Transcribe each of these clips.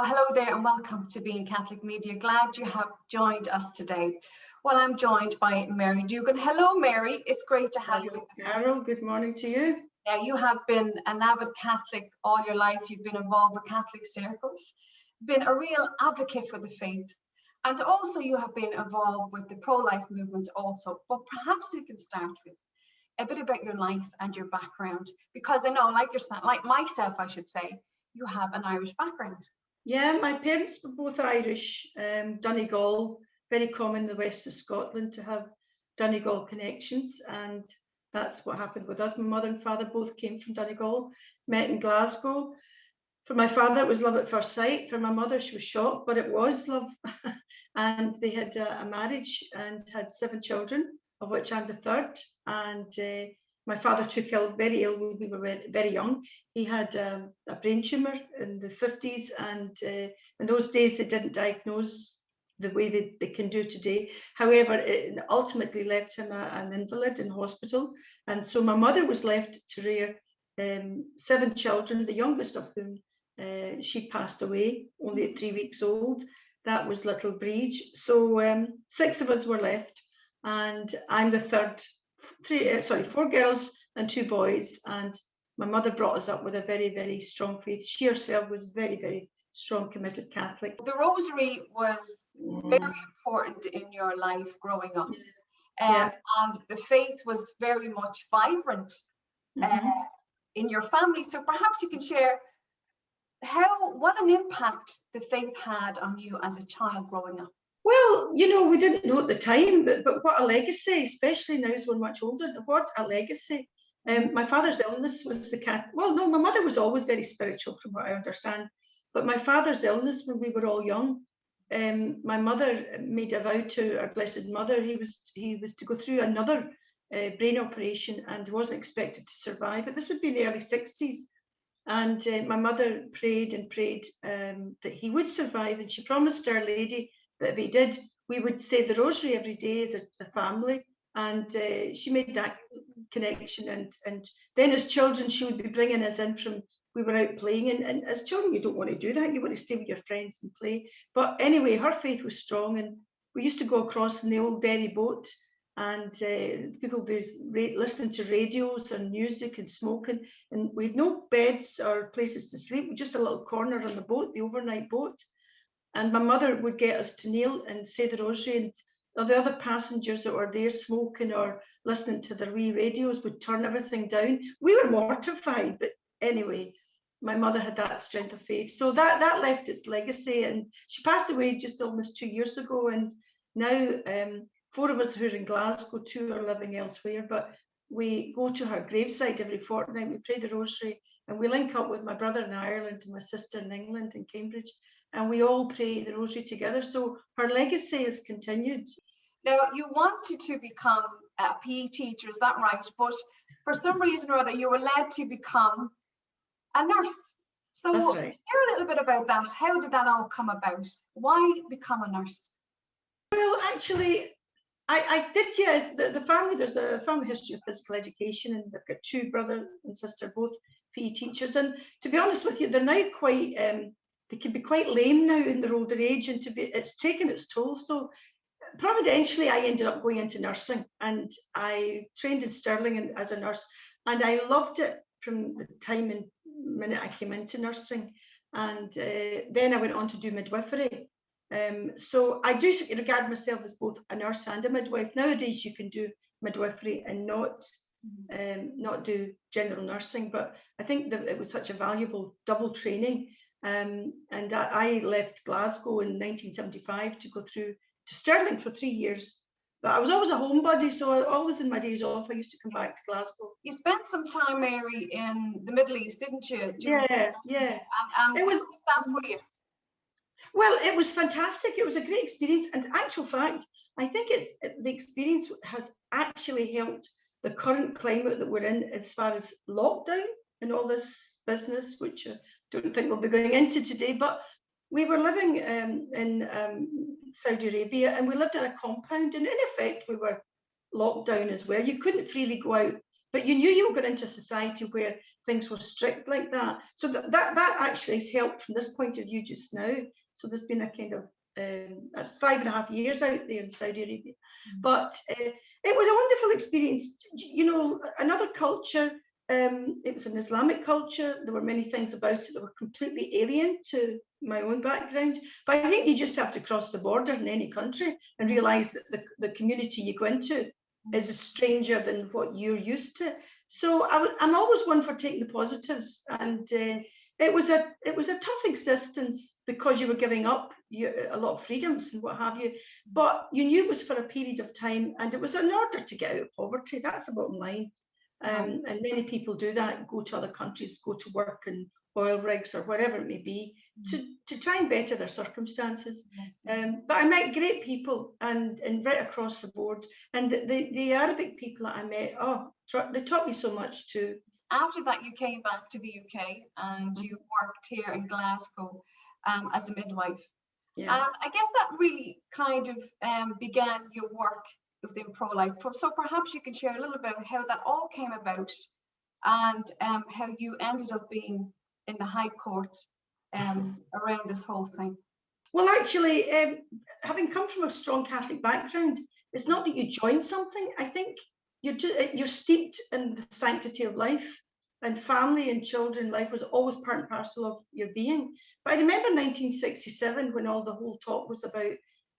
Well, hello there and welcome to Being Catholic Media. Glad you have joined us today. Well, I'm joined by Mary Doogan. Hello, Mary. It's great to have you with us. Carol, good morning to you. Now, you have been an avid Catholic all your life. You've been involved with Catholic circles, been a real advocate for the faith, and also you have been involved with the pro-life movement also. But perhaps we can start with a bit about your life and your background, because I know, like yourself, like myself, I should say, you have an Irish background. Yeah, my parents were both Irish, Donegal, very common in the west of Scotland to have Donegal connections, and that's what happened with us. My mother and father both came from Donegal, met in Glasgow. For my father, it was love at first sight. For my mother, she was shocked, but it was love. And they had a marriage and had 7 children, of which I'm the third. And my father took ill, very ill when we were very young. He had a brain tumour in the 50s, and in those days they didn't diagnose the way they can do today. However, it ultimately left him an invalid in hospital. And so my mother was left to rear 7 children, the youngest of whom she passed away only at 3 weeks old. That was little Breege. So 6 of us were left, and I'm the third. 4 girls and 2 boys, and my mother brought us up with a very, very strong faith. She herself was very, very strong, committed Catholic. The rosary was very important in your life growing up, and the faith was very much vibrant in your family. So perhaps you can share what an impact the faith had on you as a child growing up. Well, you know, we didn't know at the time, but what a legacy, especially now as we're much older, what a legacy. My father's illness was well, no, my mother was always very spiritual from what I understand, but my father's illness when we were all young, my mother made a vow to our Blessed Mother. He was to go through another brain operation and wasn't expected to survive, but this would be in the early 60s. And my mother prayed and prayed that he would survive, and she promised Our Lady that if he did, we would say the rosary every day as a family. And she made that connection. And then as children, she would be bringing us in from, we were out playing. And as children, you don't want to do that. You want to stay with your friends and play. But anyway, her faith was strong. And we used to go across in the old Derry boat, and people would be listening to radios and music and smoking. And we had no beds or places to sleep, just a little corner on the boat, the overnight boat. And my mother would get us to kneel and say the rosary, and the other passengers that were there smoking or listening to their wee radios would turn everything down. We were mortified, but anyway, my mother had that strength of faith. So that left its legacy, and she passed away just almost 2 years ago. And now 4 of us who are in Glasgow, 2 are living elsewhere, but we go to her graveside every fortnight. We pray the rosary, and we link up with my brother in Ireland and my sister in England, in Cambridge, and we all pray the rosary together. So her legacy has continued. Now, you wanted to become a PE teacher, is that right? But for some reason or other, you were led to become a nurse. So That's right. Share a little bit about that. How did that all come about? Why become a nurse? Well, actually, I did, yes. The family, there's a family history of physical education, and they've got 2 brother and sister, both PE teachers. And to be honest with you, they're now quite, they can be quite lame now in their older age, and it's taken its toll. So providentially, I ended up going into nursing, and I trained in Stirling as a nurse, and I loved it from the time and minute I came into nursing. And then I went on to do midwifery. So I do regard myself as both a nurse and a midwife. Nowadays, you can do midwifery and not do general nursing, but I think that it was such a valuable double training. And I left Glasgow in 1975 to go through to Stirling for 3 years. But I was always a homebody, so always in my days off, I used to come back to Glasgow. You spent some time, Mary, in the Middle East, didn't you? Yeah. And it was that for you? Well, it was fantastic. It was a great experience. And actual fact, I think the experience has actually helped the current climate that we're in as far as lockdown and all this business, which I don't think we'll be going into today. But we were living in Saudi Arabia, and we lived in a compound, and in effect we were locked down as well. You couldn't freely go out but you knew you were going into a society where things were strict like that. So that actually has helped from this point of view just now. So there's been a kind of, that's 5.5 years out there in Saudi Arabia. But it was a wonderful experience. You know, another culture, it was an Islamic culture. There were many things about it that were completely alien to my own background. But I think you just have to cross the border in any country and realise that the community you go into is a stranger than what you're used to. So I'm always one for taking the positives, and it was a tough existence because you were giving up a lot of freedoms and what have you, but you knew it was for a period of time, and it was in order to get out of poverty. That's the bottom line. And many people do that, go to other countries, go to work in oil rigs or whatever it may be, to try and better their circumstances. But I met great people, and right across the board. And the Arabic people that I met, they taught me so much too. After that, you came back to the UK and you worked here in Glasgow as a midwife. Yeah. And I guess that really kind of began your work within pro-life. So perhaps you can share a little bit about how that all came about, and how you ended up being in the High Court around this whole thing. Well, actually, having come from a strong Catholic background, it's not that you join something. I think you're steeped in the sanctity of life, and family and children life was always part and parcel of your being. But I remember 1967 when all the whole talk was about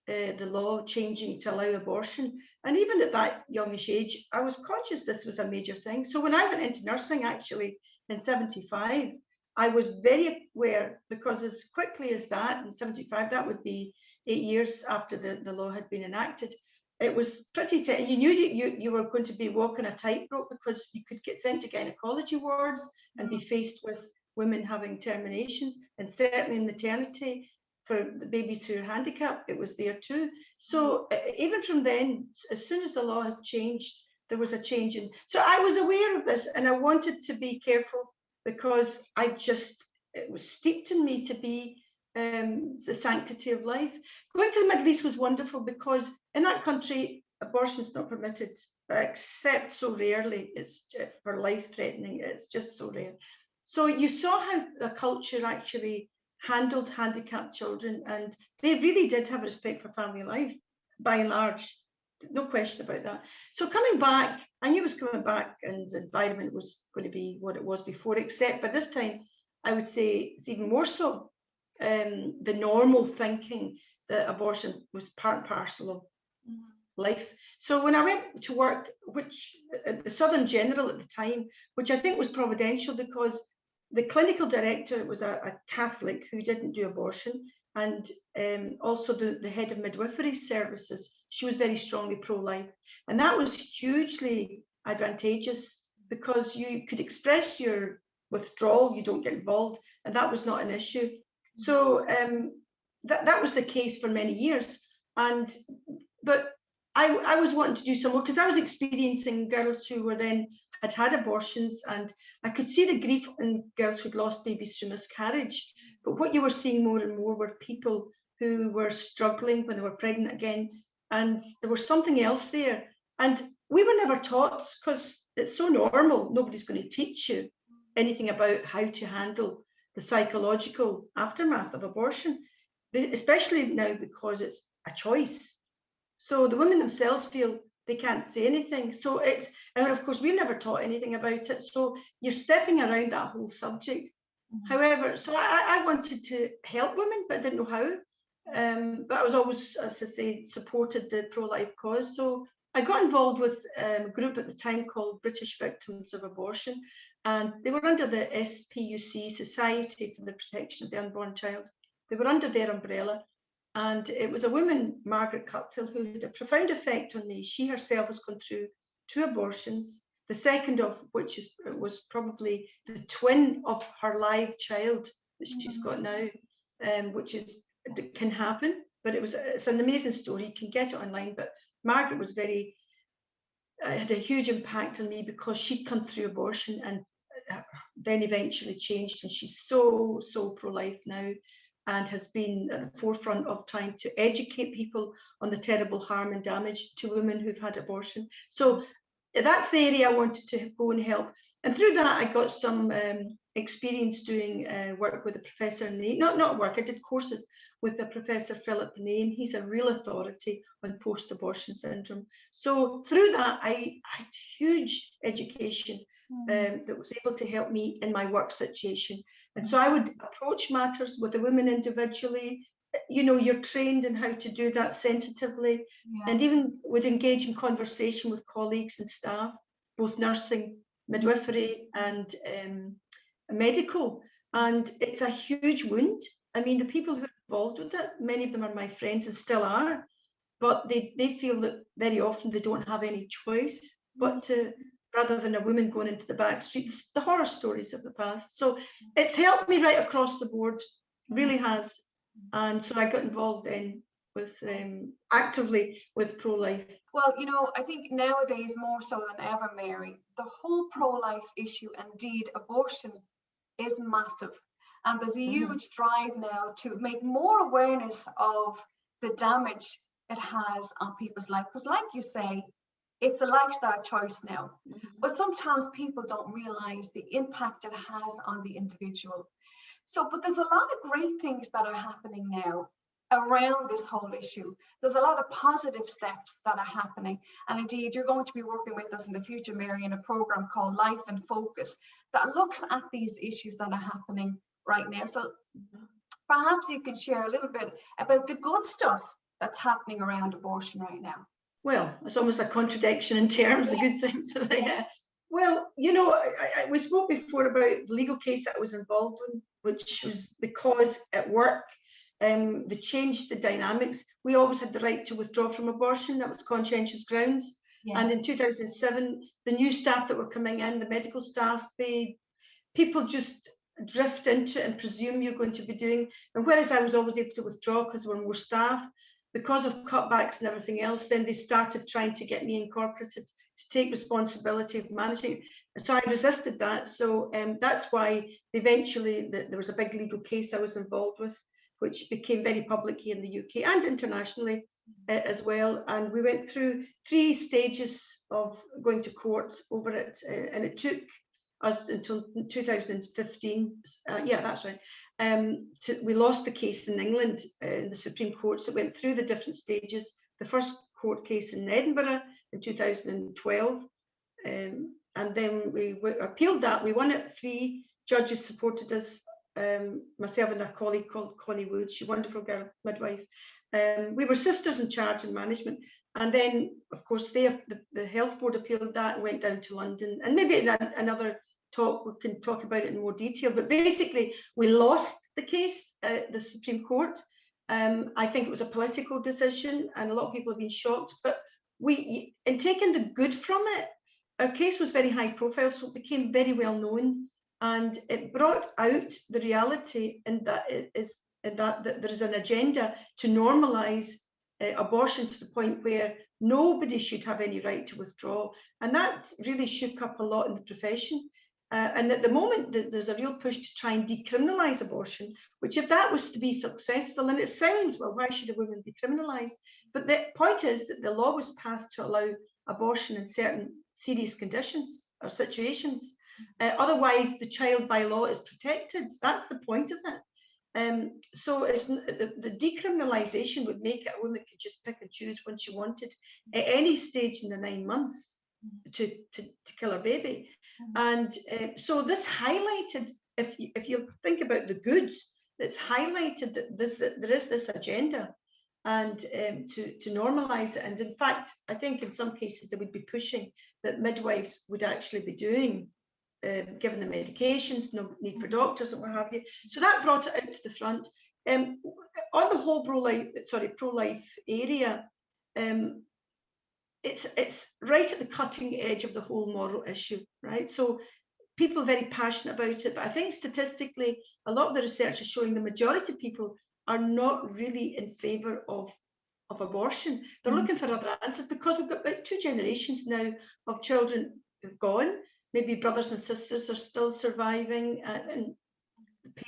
the law changing to allow abortion. And even at that youngish age, I was conscious this was a major thing. So when I went into nursing, actually, in 75, I was very aware, because as quickly as that, in 75, that would be 8 years after the law had been enacted. It was pretty, you knew you were going to be walking a tightrope, because you could get sent to gynecology wards and be faced with women having terminations, and certainly in maternity for the babies through handicap, it was there too. So even from then, as soon as the law has changed, there was a change in. So I was aware of this, and I wanted to be careful, because it was steeped in me to be the sanctity of life. Going to the Middle East was wonderful, because in that country, abortion is not permitted, except so rarely. It's for life-threatening. It's just so rare. So you saw how the culture actually handled handicapped children, and they really did have respect for family life, by and large. No question about that. So coming back, I knew it was coming back, and the environment was going to be what it was before, except by this time, I would say it's even more so. The normal thinking that abortion was part and parcel of life. So when I went to work, which the Southern General at the time, which I think was providential, because the clinical director was a Catholic who didn't do abortion, and also the head of midwifery services, she was very strongly pro-life. And that was hugely advantageous, because you could express your withdrawal, you don't get involved, and that was not an issue. So that was the case for many years. But I was wanting to do some more, because I was experiencing girls who were then had abortions, and I could see the grief in girls who'd lost babies through miscarriage. But what you were seeing more and more were people who were struggling when they were pregnant again, and there was something else there. And we were never taught, because it's so normal, nobody's going to teach you anything about how to handle the psychological aftermath of abortion, especially now because it's a choice. So the women themselves feel they can't say anything. So and of course, we've never taught anything about it. So you're stepping around that whole subject. However, so I wanted to help women, but I didn't know how. But I was always, as I say, supported the pro-life cause. So I got involved with a group at the time called British Victims of Abortion, and they were under the SPUC, Society for the Protection of the Unborn Child. They were under their umbrella. And it was a woman, Margaret Cuthill, who had a profound effect on me. She herself has gone through 2 abortions, the second of which was probably the twin of her live child that she's got now, which can happen. But it's an amazing story. You can get it online. But Margaret was had a huge impact on me, because she'd come through abortion and then eventually changed, and she's so pro-life now, and has been at the forefront of trying to educate people on the terrible harm and damage to women who've had abortion. So that's the area I wanted to go and help. And through that, I got some experience doing work with a professor, not work, I did courses with a Professor Philip Name. He's a real authority on post-abortion syndrome. So through that, I had huge education that was able to help me in my work situation. And so I would approach matters with the women individually. You know, you're trained in how to do that sensitively, and even would engage in conversation with colleagues and staff, both nursing, midwifery, and medical. And it's a huge wound. I mean, the people who are involved with it, many of them are my friends and still are, but they feel that very often they don't have any choice but to, rather than a woman going into the back streets, the horror stories of the past. So it's helped me right across the board, really has. And so I got involved in with actively with pro-life. Well, you know, I think nowadays more so than ever, Mary, the whole pro-life issue, indeed abortion, is massive. And there's a huge drive now to make more awareness of the damage it has on people's life. Because like you say, it's a lifestyle choice now. But sometimes people don't realize the impact it has on the individual. So, but there's a lot of great things that are happening now around this whole issue. There's a lot of positive steps that are happening. And indeed, you're going to be working with us in the future, Mary, in a program called Life in Focus that looks at these issues that are happening right now. So perhaps you can share a little bit about the good stuff that's happening around abortion right now. Well, it's almost a contradiction in terms of good things. Well, you know, we spoke before about the legal case that I was involved in, which was because at work, they changed the dynamics. We always had the right to withdraw from abortion. That was conscientious grounds. Yes. And in 2007, the new staff that were coming in, the medical staff, people just drift into it and presume you're going to be doing. And whereas I was always able to withdraw because there were more staff, because of cutbacks and everything else, then they started trying to get me incorporated to take responsibility of managing it. And so I resisted that. So that's why eventually there was a big legal case I was involved with, which became very public here in the UK and internationally as well. And we went through 3 stages of going to court over it, and it took us until 2015. Yeah, that's right. We lost the case in England in the Supreme Courts. It went through the different stages. The first court case in Edinburgh in 2012, and then we appealed that. We won it. 3 judges supported us. Myself and a colleague called Connie Wood, she's a wonderful girl, midwife. We were sisters in charge and management. And then, of course, the health board appealed that and went down to London. And maybe in another talk, we can talk about it in more detail. But basically, we lost the case at the Supreme Court. I think it was a political decision, and a lot of people have been shocked. But in taking the good from it, our case was very high profile, so it became very well known. And it brought out the reality that there is an agenda to normalise abortion to the point where nobody should have any right to withdraw. And that really shook up a lot in the profession. And at the moment, there's a real push to try and decriminalise abortion, which if that was to be successful, and it sounds, well, why should a woman be criminalised? But the point is that the law was passed to allow abortion in certain serious conditions or situations. Otherwise, the child by law is protected. That's the point of it. So it's, the decriminalisation would make it a woman could just pick and choose when she wanted at any stage in the 9 months to kill her baby. And so this highlighted, if you think about the goods, it's highlighted that there is this agenda and to normalise it. And in fact, I think in some cases they would be pushing that midwives would actually be doing, given the medications, no need for doctors and what have you. So that brought it out to the front. On the whole pro-life area, it's right at the cutting edge of the whole moral issue, right? So people are very passionate about it, but I think statistically, a lot of the research is showing the majority of people are not really in favour of abortion. They're looking for other answers because we've got about 2 generations now of children who've gone. Maybe brothers and sisters are still surviving, and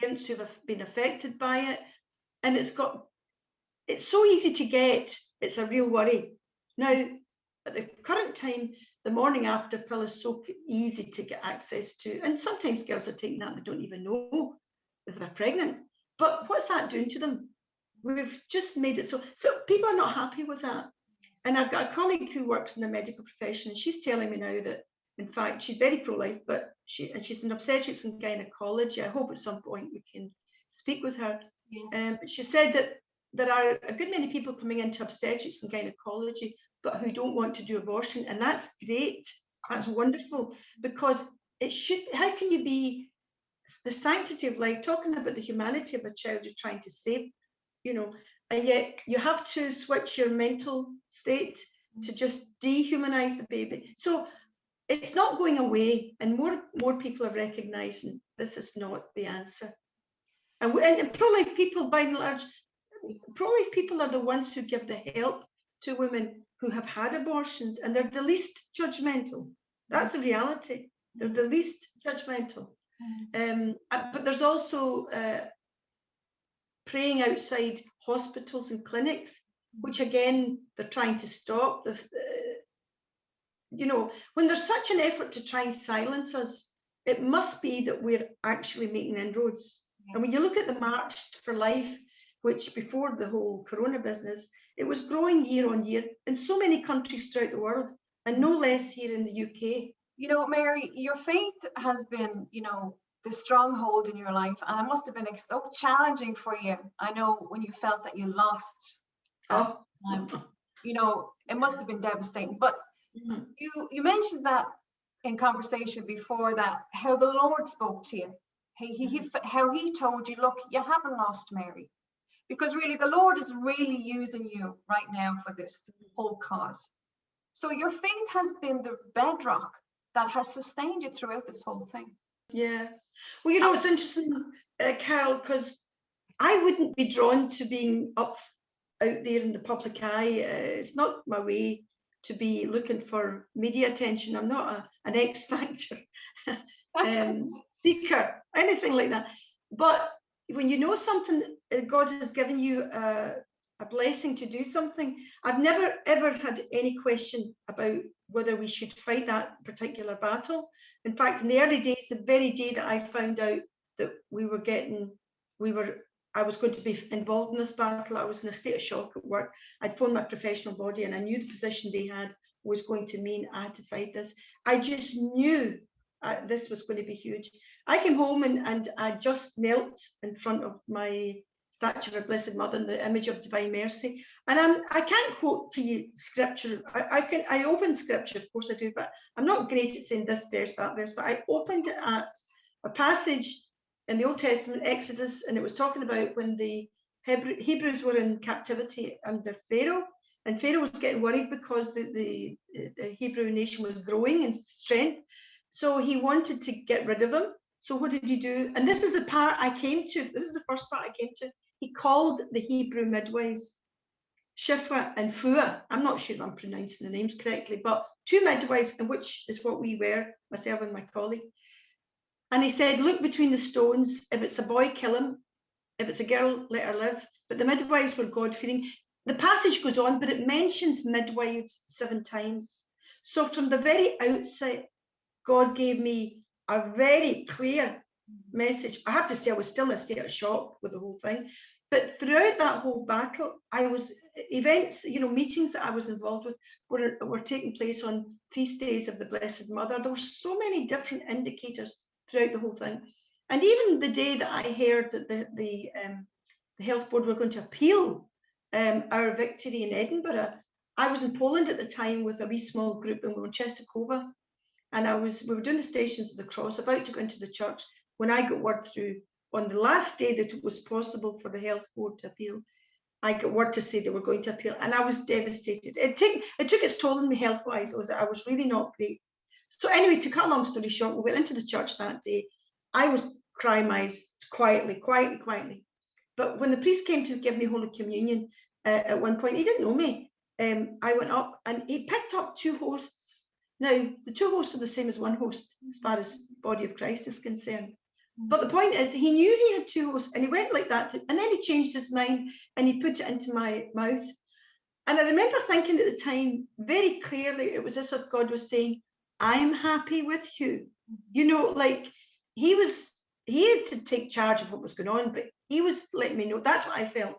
parents who have been affected by it. And it's so easy to get, it's a real worry. Now, at the current time, the morning after pill is so easy to get access to. And sometimes girls are taking that and they don't even know if they're pregnant. But what's that doing to them? We've just made it so people are not happy with that. And I've got a colleague who works in the medical profession, and she's telling me now that, in fact, she's very pro-life, but she's in obstetrics and gynecology. I hope at some point we can speak with her. Yes. She said that there are a good many people coming into obstetrics and gynecology, but who don't want to do abortion, and that's great. That's wonderful, because it should. How can you be the sanctity of life, talking about the humanity of a child you're trying to save, and yet you have to switch your mental state to just dehumanize the baby. So it's not going away, and more people are recognizing this is not the answer. And pro-life people, by and large, pro-life people are the ones who give the help to women who have had abortions, and they're the least judgmental. That's the reality. They're the least judgmental. But there's also praying outside hospitals and clinics, which again, they're trying to stop. When there's such an effort to try and silence us, it must be that we're actually making inroads. Yes. And when you look at the March for Life, which before the whole corona business, it was growing year on year in so many countries throughout the world, and no less here in the UK. Mary, your faith has been, the stronghold in your life, and it must have been so challenging for you. I know when you felt that you lost, it must have been devastating. But you mentioned that in conversation before, that how the Lord spoke to you, how he told you, look, you haven't lost, Mary, because really the Lord is really using you right now for this whole cause. So your faith has been the bedrock that has sustained you throughout this whole thing. Yeah. Well, it's interesting, Carol, because I wouldn't be drawn to being out there in the public eye. It's not my way to be looking for media attention. I'm not an X Factor speaker, anything like that. But when you know something, God has given you a blessing to do something. I've never, ever had any question about whether we should fight that particular battle. In fact, in the early days, the very day that I found out that I was going to be involved in this battle, I was in a state of shock at work. I'd phoned my professional body, and I knew the position they had was going to mean I had to fight this. I just knew this was going to be huge. I came home and I just knelt in front of my statue of our Blessed Mother and the image of Divine Mercy. And I can't quote to you scripture. I open scripture, of course I do, but I'm not great at saying this verse, that verse, but I opened it at a passage in the Old Testament, Exodus, and it was talking about when the Hebrews were in captivity under Pharaoh, and Pharaoh was getting worried because the Hebrew nation was growing in strength. So he wanted to get rid of them. So what did he do? And this is the part I came to. This is the first part I came to. He called the Hebrew midwives, Shiphrah and Phua. I'm not sure if I'm pronouncing the names correctly, but two midwives, and which is what we were, myself and my colleague. And he said, look between the stones. If it's a boy, kill him. If it's a girl, let her live. But the midwives were God-fearing. The passage goes on, but it mentions midwives 7 times. So from the very outset, God gave me a very clear message. I have to say, I was still in a state of shock with the whole thing. But throughout that whole battle, events, meetings that I was involved with were taking place on feast days of the Blessed Mother. There were so many different indicators throughout the whole thing. And even the day that I heard that the health board were going to appeal our victory in Edinburgh, I was in Poland at the time with a wee small group, and we were in Częstochowa. And we were doing the Stations of the Cross, about to go into the church, when I got word through on the last day that it was possible for the health board to appeal. I got word to say they were going to appeal, and I was devastated. It took its toll on me health-wise. I was really not great. So anyway, to cut a long story short, we went into the church that day. I was crying my eyes quietly. But when the priest came to give me Holy Communion, at one point, he didn't know me. I went up and he picked up 2 hosts. Now, the 2 hosts are the same as 1 host as far as the body of Christ is concerned. But the point is, he knew he had 2 hosts, and he went like that, and then he changed his mind and he put it into my mouth. And I remember thinking at the time very clearly, it was as if God was saying, I'm happy with you. You know, like he had to take charge of what was going on, but he was letting me know. That's what I felt.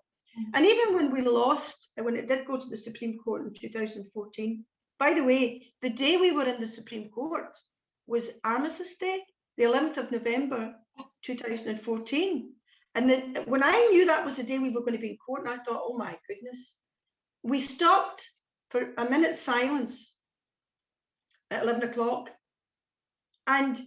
And even when we lost, when it did go to the Supreme Court in 2014, by the way, the day we were in the Supreme Court was Armistice Day, the 11th of November, 2014. And then when I knew that was the day we were going to be in court, and I thought, oh my goodness, we stopped for a minute's silence at 11 o'clock. And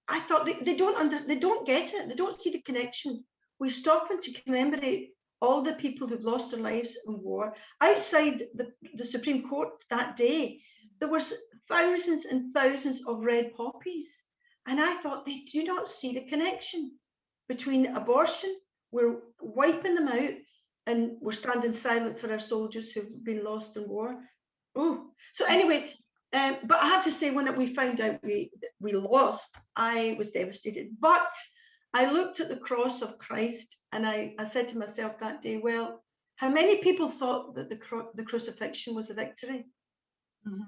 I thought they don't get it. They don't see the connection. We're stopping to commemorate all the people who've lost their lives in war. Outside the Supreme Court that day, there was thousands and thousands of red poppies. And I thought, they do not see the connection between abortion. We're wiping them out, and we're standing silent for our soldiers who've been lost in war. Oh, so anyway, but I have to say, when we found out we lost, I was devastated. But I looked at the cross of Christ, and I said to myself that day, well, how many people thought that the crucifixion was a victory? Mm-hmm.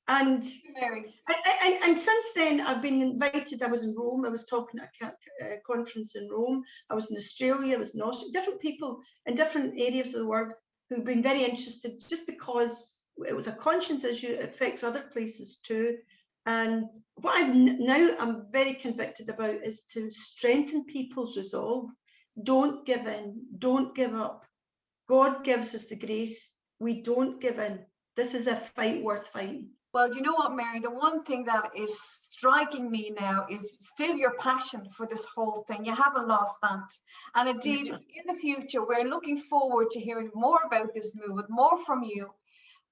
And since then, I've been invited. I was in Rome. I was talking at a conference in Rome. I was in Australia. I was in Austria. Different people in different areas of the world who've been very interested, just because it was a conscience issue. It affects other places too. And what I'm very convicted about is to strengthen people's resolve. Don't give in. Don't give up. God gives us the grace. We don't give in. This is a fight worth fighting. Well, do you know what, Mary? The one thing that is striking me now is still your passion for this whole thing. You haven't lost that. And indeed, in the future, we're looking forward to hearing more about this movement, more from you,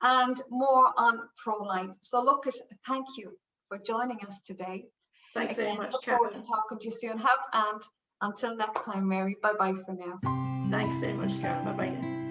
and more on pro-life. So, Lucas, thank you for joining us today. Thanks very much, look forward to talking to you soon. And until next time, Mary, bye-bye for now. Thanks very much, Karen. Bye-bye.